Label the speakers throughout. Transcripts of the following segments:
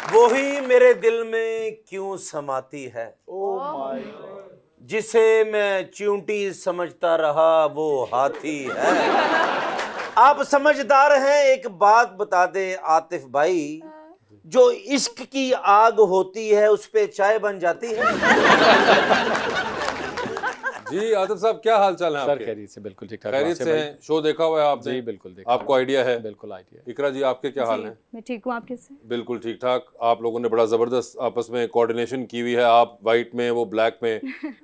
Speaker 1: वही मेरे दिल में क्यों समाती है, जिसे मैं च्यूंटी समझता रहा वो हाथी है। आप समझदार हैं, एक बात बता दे आतिफ भाई, जो इश्क की आग होती है उस पे चाय बन जाती है।
Speaker 2: जी आतिफ साहब, क्या हाल चाल है
Speaker 3: सर?
Speaker 2: आपके?
Speaker 3: खैरियत से, बिल्कुल ठीक ठाक।
Speaker 2: खैरियत से हैं? शो देखा हुआ है आपने?
Speaker 3: जी बिल्कुल देखा।
Speaker 2: आपको आइडिया है?
Speaker 3: बिल्कुल आइडिया।
Speaker 2: इकरा जी, आपके क्या हाल है?
Speaker 4: मैं ठीक हूँ, आप कैसे?
Speaker 2: बिल्कुल ठीक ठाक। आप लोगों ने बड़ा जबरदस्त आपस में कोऑर्डिनेशन की हुई है, आप वाइट में वो ब्लैक में।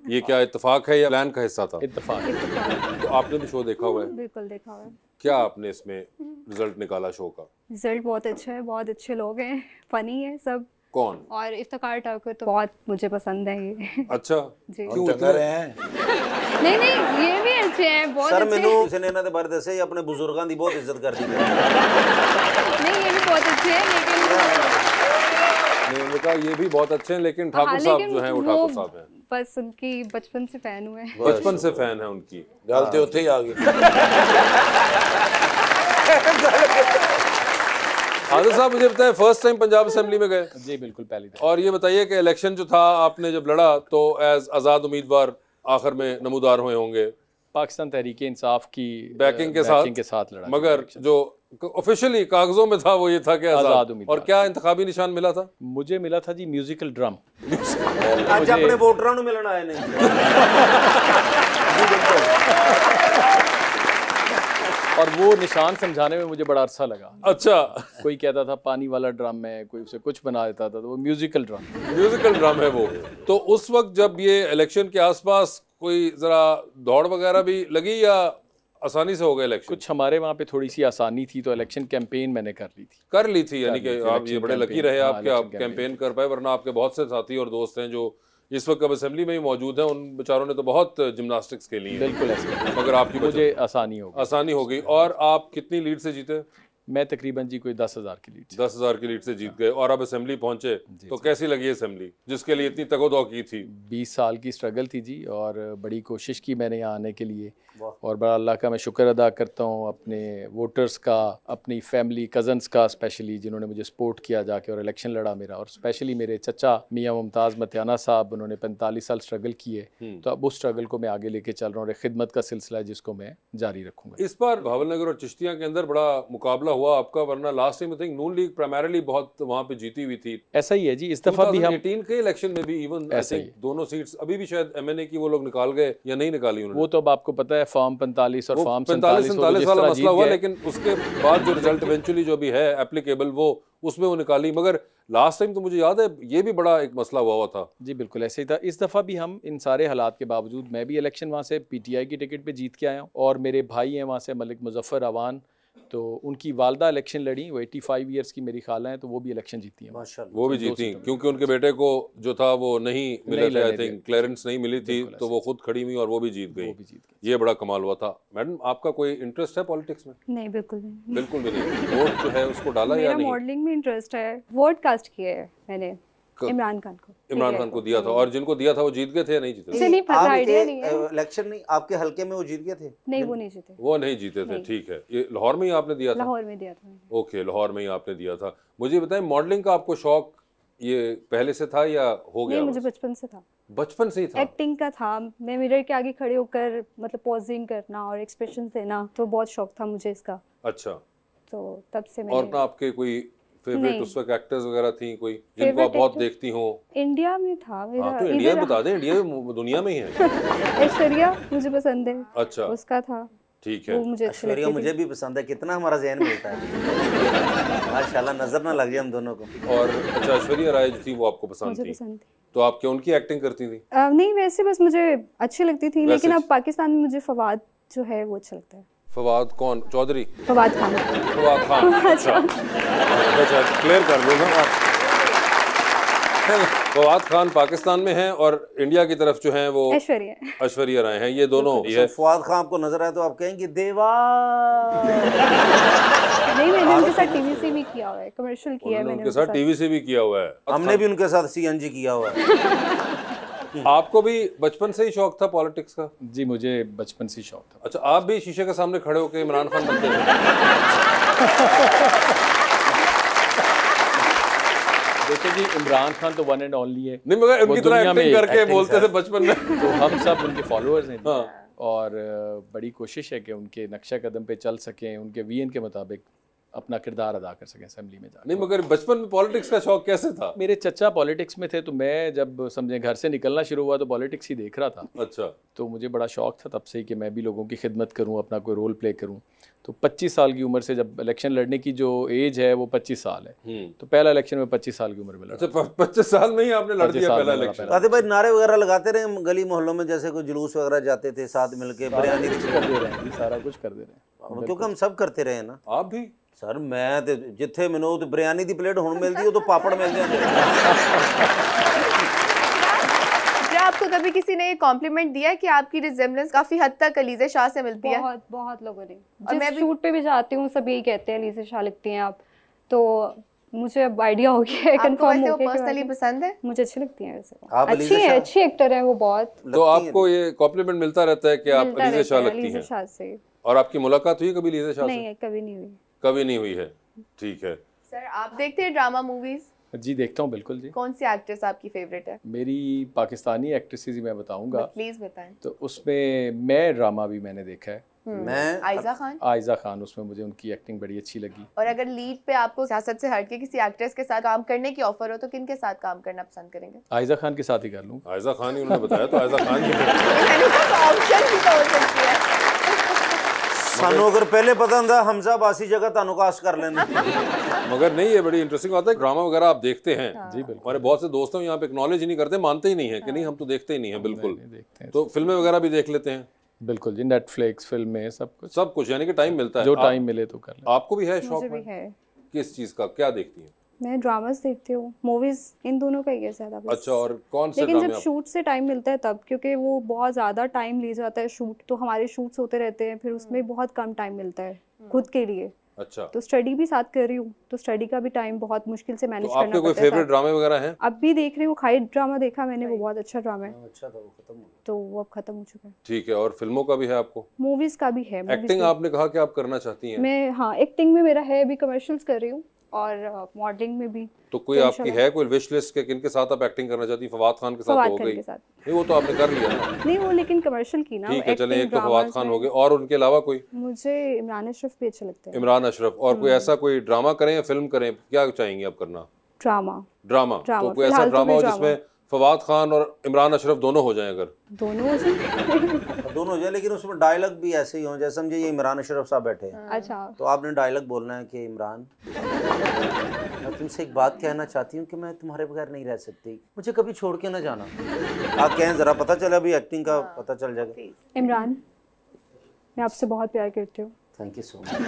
Speaker 2: ये क्या इत्तेफाक है या प्लान का हिस्सा था?
Speaker 3: इत्तेफाक।
Speaker 2: तो आपने भी शो देखा हुआ है?
Speaker 4: बिल्कुल देखा हुआ है।
Speaker 2: क्या आपने इसमें रिजल्ट निकाला शो का?
Speaker 4: रिजल्ट बहुत अच्छा है, बहुत अच्छे लोग हैं, फनी है सब।
Speaker 2: कौन?
Speaker 4: और इफ्तिखार ठाकुर तो बहुत मुझे पसंद है ये।
Speaker 2: अच्छा,
Speaker 4: जी।
Speaker 2: क्यों
Speaker 1: चंगा रहे हैं?
Speaker 4: नहीं ये भी अच्छे हैं, बहुत
Speaker 1: सर
Speaker 4: अच्छे
Speaker 1: मैनू
Speaker 4: हैं।
Speaker 1: किसी ने इन्होंने बारे दसे अपने बुजुर्गों की बहुत इज्जत करती है।
Speaker 4: नहीं ये भी बहुत अच्छे हैं लेकिन
Speaker 2: उन्होंने कहा ये भी बहुत अच्छे हैं, लेकिन ठाकुर
Speaker 4: हाँ,
Speaker 2: साहब
Speaker 4: लेकिन
Speaker 2: जो हैं वो
Speaker 4: वो
Speaker 2: ठाकुर साहब हैं।
Speaker 4: बस उनकी बचपन से फैन हुए हैं।
Speaker 2: बचपन से फैन है उनकी।
Speaker 1: गलती उत्थे ही आ गई।
Speaker 2: आदिल साहब, मुझे बताएं, फर्स्ट टाइम पंजाब असेंबली में गए?
Speaker 3: जी बिल्कुल, पहली दफा।
Speaker 2: और ये बताइए कि इलेक्शन जो था आपने जब लड़ा तो एज आज़ाद उम्मीदवार आखिर में नमूदार हुए होंगे
Speaker 3: पाकिस्तान तहरीक इंसाफ की
Speaker 2: बैकिंग के साथ
Speaker 3: लड़ा,
Speaker 2: मगर जो ऑफिशियली कागजों में था वो ये था कि आज़ाद
Speaker 3: उम्मीदवार।
Speaker 2: और क्या इंतखाबी निशान मिला था?
Speaker 3: मुझे मिला था जी म्यूजिकल ड्रम।
Speaker 1: आज अपने वोटरों को मिलना आए नहीं।
Speaker 3: और वो निशान समझाने में मुझे बड़ा अरसा लगा।
Speaker 2: अच्छा,
Speaker 3: कोई कहता था पानी वाला ड्रम है, कोई उसे कुछ बना देता था, तो वो म्यूजिकल ड्रम
Speaker 2: है वो। तो उस वक्त जब ये इलेक्शन के आसपास कोई जरा दौड़ वगैरह भी लगी या आसानी से हो गया इलेक्शन?
Speaker 3: कुछ हमारे वहाँ पे थोड़ी सी आसानी थी, तो इलेक्शन कैंपेन मैंने कर ली थी।
Speaker 2: यानी कि आप ये बड़े लकी रहे आपके, आप कैंपेन कर पाए, वरना आपके बहुत से साथी और दोस्त हैं जो इस वक्त अब असेंबली में ही मौजूद हैं, उन बेचारों ने तो बहुत जिम्नास्टिक्स के लिए।
Speaker 3: बिल्कुल ऐसे,
Speaker 2: मगर आपकी
Speaker 3: मुझे आसानी हो गई।
Speaker 2: और आप कितनी लीड से जीते?
Speaker 3: मैं तकरीबन जी कोई 10,000 की लीड
Speaker 2: 10,000 की लीड से जीत गए और अब असेंबली पहुंचे। तो कैसी लगी असेंबली, जिसके लिए इतनी तगोदौ की थी?
Speaker 3: 20 साल की स्ट्रगल थी जी, और बड़ी कोशिश की मैंने यहाँ आने के लिए, और बड़ा अल्लाह का मैं शुक्र अदा करता हूँ, अपने वोटर्स का, अपनी फैमिली कज़न्स का स्पेशली, जिन्होंने मुझे सपोर्ट किया जाके और इलेक्शन लड़ा मेरा। और स्पेशली मेरे चचा मियाँ मुमताज़ मतियाना साहब, उन्होंने 45 साल स्ट्रगल किए, तो अब उस स्ट्रगल को मैं आगे लेके चल रहा हूँ, और खिदमत का सिलसिला है जिसको मैं जारी रखूँगा।
Speaker 2: इस बार भावलनगर और चिश्तिया के अंदर बड़ा मुकाबला हुआ आपका, वरना last time I think Noon league primarily बहुत वहाँ पे जीती हुई थी।
Speaker 3: ऐसा ही है जी, इस दफा भी हम
Speaker 2: 2018 के इलेक्शन में भी इवन ऐसे दोनों सीट्स अभी भी शायद एमएनए की वो लोग निकाल गए या नहीं निकाली उन्होंने?
Speaker 3: वो तो अब आपको पता है, फॉर्म 45 और फॉर्म
Speaker 2: 47 वाला मसला हुआ, लेकिन उसके बाद जो रिजल्ट इवेंचुअली जो भी है एप्लीकेबल वो उसमें वो निकाली। मगर लास्ट टाइम तो मुझे याद है ये भी बड़ा एक मसला हुआ था।
Speaker 3: जी बिल्कुल ऐसे ही था। इस दफ़ा भी हम इन सारे हालात के बावजूद, मैं भी इलेक्शन वहाँ से पीटीआई की टिकट पे जीत के आया हूँ, और मेरे भाई हैं वहाँ से मलिक मुजफ्फर अवान, तो उनकी वालदा इलेक्शन लड़ी, वो 85 ईयर्स की मेरी खाला हैं, तो वो भी इलेक्शन जीती हैं माशाल्लाह।
Speaker 2: वो भी जीती क्योंकि उनके बेटे को जो था वो नहीं मिला था, आई थिंक क्लियरेंस नहीं मिली थी, तो वो खुद खड़ी हुई और वो भी जीत गई। ये बड़ा कमाल हुआ था। मैडम, आपका कोई इंटरेस्ट है पॉलिटिक्स में?
Speaker 4: नहीं, बिल्कुल नहीं।
Speaker 2: बिल्कुल भी नहीं। वोट जो है उसको डाला या नहीं?
Speaker 4: मॉडलिंग में इंटरेस्ट है, वोट कास्ट किए है मैंने इमरान खान को दिया था।
Speaker 2: और जिनको दिया था वो जीत गए थे या नहीं जीते?
Speaker 4: मुझे नहीं पता, आइडिया नहीं है।
Speaker 1: इलेक्शन नहीं, आपके हल्के में वो जीत गए थे?
Speaker 4: नहीं, वो नहीं जीते।
Speaker 2: वो नहीं जीते थे, ठीक है। ये लाहौर में ही आपने दिया था?
Speaker 4: लाहौर में दिया था।
Speaker 2: ओके, लाहौर में ही आपने दिया था। मुझे बताएं, मॉडलिंग का आपको शौक ये पहले से था या हो गया?
Speaker 4: नहीं, मुझे बचपन से था।
Speaker 2: बचपन से ही था?
Speaker 4: एक्टिंग का था, मैं मिरर के आगे खड़े होकर मतलब पोजिंग करना और एक्सप्रेशन देना, तो बहुत शौक था मुझे इसका।
Speaker 2: अच्छा,
Speaker 4: तो तब से मैंने।
Speaker 2: और ना आपके कोई फेवरेट उस वक्त एक्टर्स वगैरह थी कोई जिनको आप बहुत देखती हो?
Speaker 4: इंडिया में था मेरा।
Speaker 2: तो इंडिया बता दें, इंडिया दुनिया में ही है।
Speaker 4: ऐश्वर्या मुझे पसंद है।
Speaker 2: अच्छा,
Speaker 4: उसका था,
Speaker 2: ठीक है।
Speaker 4: मुझे
Speaker 1: ऐश्वर्या मुझे भी पसंद है, कितना हमारा ज़हन मिलता है माशाल्लाह, नजर ना लग जाए हम दोनों को।
Speaker 2: और अच्छा, ऐश्वर्या राय जो थी वो आपको पसंद थी? तो आप क्या उनकी एक्टिंग करती थी?
Speaker 4: नहीं, वैसे बस मुझे अच्छी लगती थी, लेकिन अब पाकिस्तान में मुझे फवाद जो है वो अच्छा लगता है।
Speaker 2: फवाद कौन? चौधरी?
Speaker 4: फवाद खान।
Speaker 2: अच्छा, क्लियर कर दूंगा। फवाद खान पाकिस्तान में हैं और इंडिया की तरफ जो हैं वो ऐश्वर्या राय हैं। ये दोनों
Speaker 1: है। फवाद खान आपको नजर आए तो आप कहेंगे देवा।
Speaker 4: नहीं, मैंने उनके साथ टीवीसी भी किया हुआ है, कमर्शियल किया है मैंने
Speaker 2: उनके साथ, टीवीसी भी किया हुआ है।
Speaker 1: हमने भी उनके साथ सीएनजी किया हुआ है।
Speaker 2: आपको भी बचपन से ही शौक था पॉलिटिक्स का?
Speaker 3: जी, मुझे बचपन से ही शौक था।
Speaker 2: अच्छा, आप भी शीशे के सामने खड़े होकर इमरान खान बनते थे?
Speaker 3: जी इमरान खान तो वन एंड ओनली है,
Speaker 2: नहीं मगर
Speaker 3: वो
Speaker 2: उनकी तरह
Speaker 3: दुनिया में
Speaker 2: एक्टिंग करके
Speaker 3: acting
Speaker 2: बोलते
Speaker 3: सर।
Speaker 2: थे बचपन में।
Speaker 3: तो हम सब उनके फॉलोअर्स हैं जी।
Speaker 2: हाँ।
Speaker 3: और बड़ी कोशिश है कि उनके नक्शा कदम पे चल सकें, उनके वीएन के मुताबिक अपना किरदार अदा कर सकें असेंबली में जाकर।
Speaker 2: नहीं मगर बचपन में पॉलिटिक्स का शौक कैसे था?
Speaker 3: मेरे चचा पॉलिटिक्स में थे, तो मैं जब समझे घर से निकलना शुरू हुआ तो पॉलिटिक्स ही देख रहा था।
Speaker 2: अच्छा।
Speaker 3: तो मुझे बड़ा शौक था तब से ही कि मैं भी लोगों की खिदमत करूं, अपना कोई रोल प्ले करूं। तो 25 साल की उम्र से, जब इलेक्शन लड़ने की जो एज है वो 25 साल है, तो पहला इलेक्शन में 25 साल की उम्र में लड़ा।
Speaker 2: अच्छा 25 साल में ही आपने लड़
Speaker 3: 25
Speaker 2: दिया
Speaker 3: साल
Speaker 2: पहला
Speaker 3: में लड़ा
Speaker 2: इलेक्शन?
Speaker 3: पहला।
Speaker 1: आते भाई नारे वगैरह लगाते रहे गली मोहल्लों में, जैसे कोई जुलूस वगैरह जाते थे साथ मिलके बिरयानी
Speaker 3: कर दे रहे हैं जी, सारा कुछ कर दे रहे हैं।
Speaker 1: क्योंकि हम सब करते रहे ना
Speaker 2: आप भी?
Speaker 1: सर मैं ते जिथे मैनू ते बिरयानी दी प्लेट हुण मिलदी, तो पापड़ मिल जाते।
Speaker 5: क्या आपको कभी किसी ने ये कॉम्प्लीमेंट दिया है कि आपकी रिजेम्बलेंस काफी हद तक अलीज़ा शाह से मिलती है?
Speaker 4: बहुत बहुत लोगों ने,
Speaker 5: और मैं
Speaker 4: जिस
Speaker 5: भी-
Speaker 4: शूट पे भी जाती हूँ सब यही कहते हैं अलीज़ा शाह लगती हैं आप। तो मुझे अब आइडिया हो गया है,
Speaker 5: आपको
Speaker 4: कंफर्म
Speaker 5: वैसे
Speaker 4: हो
Speaker 5: वो
Speaker 4: गया कि
Speaker 5: पर्सनली
Speaker 4: वाकई
Speaker 5: पसंद है?
Speaker 4: मुझे अच्छी लगती हैं वैसे।
Speaker 1: आप
Speaker 4: अच्छी
Speaker 1: अलीज़ा
Speaker 4: है,
Speaker 1: शाह?
Speaker 4: अच्छी एक्टर है वो बहुत।
Speaker 2: तो आपको ये कॉम्प्लीमेंट मिलता रहता है कि आप
Speaker 4: मिलता
Speaker 2: अलीज़ा
Speaker 4: रहता
Speaker 2: शाह
Speaker 4: है
Speaker 2: लगती
Speaker 4: अलीज़ा
Speaker 2: हैं?
Speaker 4: शाह से।
Speaker 2: और आपकी मुलाकात हुई कभी अलीज़ा शाह से?
Speaker 4: नहीं, कभी नहीं हुई।
Speaker 2: कभी नहीं हुई है। ठीक है।
Speaker 5: सर आप देखते हैं ड्रामा मूवीज?
Speaker 3: जी देखता हूँ, बिल्कुल जी।
Speaker 5: कौन सी एक्ट्रेस आपकी फेवरेट है?
Speaker 3: मेरी पाकिस्तानी एक्ट्रेसेस ही मैं बताऊंगा,
Speaker 5: प्लीज बताएं।
Speaker 3: तो उसमें मैं ड्रामा भी मैंने देखा है।
Speaker 1: मैं
Speaker 5: आयजा खान।
Speaker 3: आयजा खान, उसमें मुझे उनकी एक्टिंग बड़ी अच्छी लगी।
Speaker 5: और अगर लीड पे आपको सियासत से हटके किसी एक्ट्रेस के साथ काम करने की ऑफर हो तो किन के साथ काम करना पसंद करेंगे?
Speaker 3: आयजा खान के साथ ही कर लूँ।
Speaker 2: आयजा खान ही उन्होंने बताया, तो आयजा खान की
Speaker 5: ऑप्शन भी तो हो सकती है।
Speaker 1: सानू अगर पहले पता होंदा हमजा बासी जगह तानू कास्ट कर लेना।
Speaker 2: मगर नहीं, ये बड़ी इंटरेस्टिंग बात है। ड्रामा वगैरह आप देखते हैं?
Speaker 3: जी बिल्कुल।
Speaker 2: हमारे बहुत से दोस्तों यहाँ पे एक्नॉलेज ही नहीं करते, मानते ही नहीं है कि नहीं हम तो देखते ही नहीं है। बिल्कुल।
Speaker 3: देखते हैं
Speaker 2: तो फिल्में वगैरह भी देख लेते हैं?
Speaker 3: बिल्कुल जी, नेटफ्लिक्स फिल्में सब कुछ,
Speaker 2: सब कुछ, यानी कि टाइम मिलता है।
Speaker 3: जो
Speaker 2: आप-
Speaker 3: टाइम मिले तो कर लें।
Speaker 2: आपको भी है शौक
Speaker 4: मुझे भी
Speaker 2: में?
Speaker 4: है।
Speaker 2: किस चीज का, क्या देखती हैं?
Speaker 4: मैं ड्रामास देखती हूँ, मूवीज, इन दोनों का ही है ज्यादा बस।
Speaker 2: अच्छा, और कौन से
Speaker 4: लेकिन
Speaker 2: ड्रामे
Speaker 4: जब
Speaker 2: आप?
Speaker 4: शूट से टाइम मिलता है तब, क्योंकि वो बहुत ज़्यादा टाइम ले जाता है शूट, तो हमारे शूट्स होते रहते हैं, फिर उसमें बहुत कम टाइम मिलता है खुद के लिए।
Speaker 2: अच्छा,
Speaker 4: तो स्टडी भी साथ कर रही हूँ, तो स्टडी का भी टाइम बहुत मुश्किल से
Speaker 2: तो
Speaker 4: मैनेज करना
Speaker 2: आपके कोई
Speaker 4: पड़ता है
Speaker 2: फेवरेट
Speaker 4: साथ।
Speaker 2: ड्रामे वगैरह हैं?
Speaker 4: अब भी देख रही हूँ, खाइट ड्रामा देखा मैंने, वो बहुत अच्छा ड्रामा है,
Speaker 1: अच्छा था, वो खत्म हो गया।
Speaker 4: तो वो अब खत्म हो चुका है।
Speaker 2: ठीक है, और फिल्मों का भी है आपको?
Speaker 4: मूवीज का भी है।
Speaker 2: एक्टिंग आपने कहा कि आप करना चाहती हैं,
Speaker 4: मैं, हाँ, एक्टिंग में मेरा है, अभी कमर्शियल्स कर रही हूँ और मॉडलिंग में भी।
Speaker 2: तो कोई
Speaker 4: तो
Speaker 2: आपकी
Speaker 4: इंशाल्लाह।
Speaker 2: है कोई विश लिस्ट के किनके साथ आप एक्टिंग करना चाहती हैं? फवाद खान के साथ तो
Speaker 4: फवाद
Speaker 2: हो
Speaker 4: खान
Speaker 2: गई,
Speaker 4: के साथ।
Speaker 2: नहीं वो तो आपने कर लिया ना।
Speaker 4: नहीं, वो लेकिन कमर्शियल की ना।
Speaker 2: ठीक है, चले,
Speaker 4: acting,
Speaker 2: एक तो फवाद
Speaker 4: dramas
Speaker 2: खान
Speaker 4: में।
Speaker 2: हो गए, और उनके अलावा कोई?
Speaker 4: मुझे इमरान अशरफ भी अच्छे लगते हैं।
Speaker 2: इमरान अशरफ। और कोई ऐसा कोई ड्रामा करें या फिल्म करें, क्या चाहेंगी आप करना?
Speaker 4: ड्रामा।
Speaker 2: ड्रामा।
Speaker 4: ड्रामा,
Speaker 2: तो कोई ऐसा
Speaker 4: फिलहाल तो
Speaker 2: ड्रामा हो
Speaker 4: मैं
Speaker 2: जिसमें फवाद खान और इमरान अशरफ दोनों हो जाएं? अगर
Speaker 4: दोनों हो जाए।
Speaker 1: दोनों हो जाए, लेकिन उसमें डायलॉग भी ऐसे ही हो, जैसे समझे ये इमरान अशरफ साहब बैठे हैं,
Speaker 4: अच्छा,
Speaker 1: तो आपने डायलॉग बोलना है कि इमरान, मैं तुमसे एक बात कहना चाहती हूँ कि मैं तुम्हारे बगैर नहीं रह सकती, मुझे कभी छोड़ के ना जाना। आप कहें जरा, पता चला अभी एक्टिंग का पता चल जाएगा।
Speaker 4: इमरान, मैं आपसे बहुत प्यार करती हूँ।
Speaker 1: Thank you so much.